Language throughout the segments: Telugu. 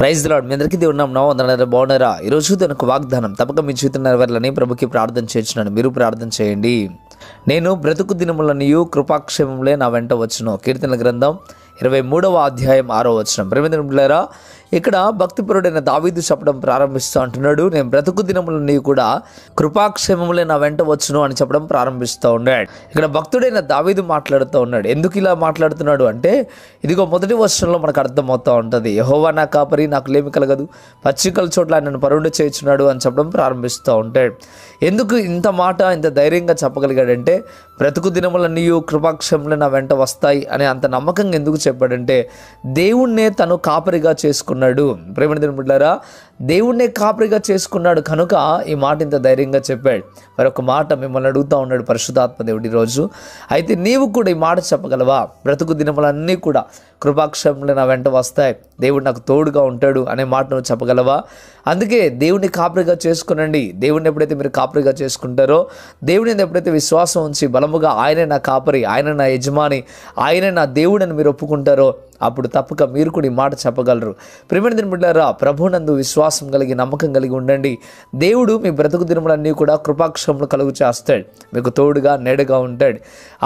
Praise the lord. మీ అందరికీ దేవుని నామమున వందనాలు. బాగున్నారా? ఈరోజు తనకు వాగ్దానం తప్పక మీ జీవితం నెరవేరాలని ప్రభుకి ప్రార్థన చేస్తున్నాను. మీరు ప్రార్థన చేయండి. నేను బ్రతుకు దినములనియు కృపాక్షేమములే నా వెంట వచ్చును. కీర్తనల గ్రంథం 23వ అధ్యాయం 6వ వచనం. ప్రియమైన ఇక్కడ భక్తిపరుడైన దావీదు చెప్పడం ప్రారంభిస్తూ అంటున్నాడు, నేను బ్రతుకు దినములన్నీ కూడా కృపాక్షేమములే నా వెంట వచ్చును అని చెప్పడం ప్రారంభిస్తూ ఉన్నాడు. ఇక్కడ భక్తుడైన దావీదు మాట్లాడుతూ ఉన్నాడు. ఎందుకు ఇలా మాట్లాడుతున్నాడు అంటే, ఇదిగో మొదటి వచనంలో మనకు అర్థమవుతూ ఉంటుంది. యెహోవా నా కాపరి, నాకు లేమి కలగదు, పచ్చికల చోట్ల నన్ను పరుండు చేయుచున్నాడు అని చెప్పడం ప్రారంభిస్తూ ఉంటాడు. ఎందుకు ఇంత మాట ఇంత ధైర్యంగా చెప్పగలిగాడంటే, బ్రతుకు దినములన్నీ కృపాక్షేమములే నా వెంట వస్తాయి అని అంత నమ్మకంగా ఎందుకు చెప్పాడంటే, దేవుణ్ణే తను కాపరిగా చేసుకున్నాడు. ప్రేమని బిడ్డలారా, దేవుణ్ణే కాపరిగా చేసుకున్నాడు కనుక ఈ మాట ఇంత ధైర్యంగా చెప్పాడు. మరొక మాట మిమ్మల్ని అడుగుతూ ఉన్నాడు పరిశుద్ధాత్మ దేవుడు ఈరోజు. అయితే నీవు కూడా ఈ మాట చెప్పగలవా? బ్రతుకు దినములన్నీ కూడా కృపాక్షేమములే నా వెంట వస్తాయి, దేవుడు నాకు తోడుగా ఉంటాడు అనే మాట నువ్వు చెప్పగలవా? అందుకే దేవుడిని కాపరిగా చేసుకునండి. దేవుడిని ఎప్పుడైతే మీరు కాపరిగా చేసుకుంటారో, దేవుడిని ఎప్పుడైతే విశ్వాసం ఉంచి బలముగా ఆయనే నా కాపరి, ఆయన నా యజమాని, ఆయనే నా దేవుడని మీరు ఒప్పుకుంటారో, అప్పుడు తప్పక మీరు కూడా ఈ మాట చెప్పగలరు. ప్రియమైన బిడ్డలారా, ప్రభునందు విశ్వాసం కలిగి నమ్మకం కలిగి ఉండండి. దేవుడు మీ బ్రతుకు దినములన్నీ కూడా కృపాక్షేమములు కలుగు చేస్తాడు. మీకు తోడుగా నేడుగా ఉంటాడు.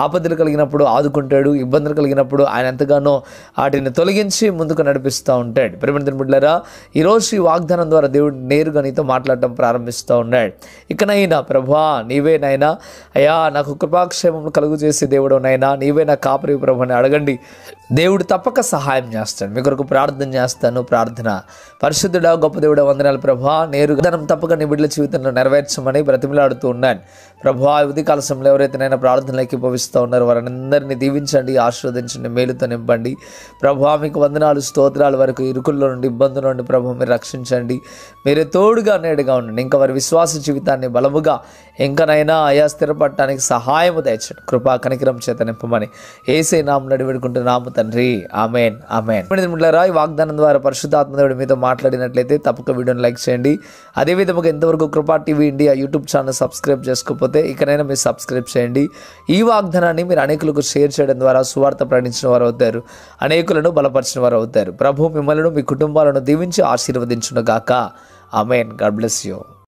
ఆపదలు కలిగినప్పుడు ఆదుకుంటాడు, ఇబ్బందులు కలిగినప్పుడు ఆయన ఎంతగానో వాటిని తొలగించి ముందుకు నడిపిస్తూ ఉంటాడు. ప్రియమైన బిడ్డలారా, ఈరోజు ఈ వాగ్దానం ద్వారా దేవుడు నేరుగా నీతో మాట్లాడటం ప్రారంభిస్తూ ఉన్నాడు. ఇకనైనా ప్రభువా నీవే నైనా, అయ్యా నాకు కృపాక్షేమములు కలుగు చేసే దేవుడు నైనా, నీవే నా కాపరి ప్రభు అని అడగండి. దేవుడు తప్పక సహాయం చేస్తాడు. మీ కొరకు ప్రార్థన చేస్తాను. ప్రార్థన. పరిశుద్ధుడా గొప్ప దేవుడా వందనాలు ప్రభువా, నేరుగా ధనం తప్పక నీ బిడ్డల జీవితంలో నెరవేర్చమని బ్రతిమలాడుతూ ఉన్నాను ప్రభువా. ఉదయకాల సమయంలో ఎవరైతే నైనా ప్రార్థనలు ఏకీభవిస్తూ ఉన్నారో వారందరినీ దీవించండి, ఆశీర్వదించండి, మేలుతో నింపండి ప్రభువా. మీకు వందనాలు స్తోత్రాల వరకు ఇరుకుల్లో నుండి ఇబ్బందుల నుండి ప్రభు మీరు రక్షించండి. మీరే తోడుగా నేడుగా ఉండండి. ఇంకా వారి విశ్వాస జీవితాన్ని బలముగా ఇంకనైనా అయా స్థిరపడటానికి సహాయము దయచండి. కృపా కనికరం చేత నింపమని యేసే నామమున వేడుకుంటున్నాము తండ్రి. ఆమేన్ ఆమేన్. ఈ వాగ్దానం ద్వారా పరిశుద్ధాత్మ దేవుడు మీతో మాట్లాడినట్లయితే తప్పక వీడియోని లైక్ చేయండి. అదేవిధంగా ఇంతవరకు కృపా TV India YouTube channel subscribe చేసుకోకపోతే ఇకనైనా మీరు సబ్స్క్రైబ్ చేయండి. ఈ వాగ్దానాన్ని మీరు అనేకులకు షేర్ చేయడం ద్వారా సువార్త ప్రకటించిన వారు అవుతారు, అనేకులను బలపరిచిన వారు అవుతారు. ప్రభు మిమ్మల్ని మీ కుటుంబాలను దీవించి ఆశీర్వదించును గాక. ఆమేన్. God bless you.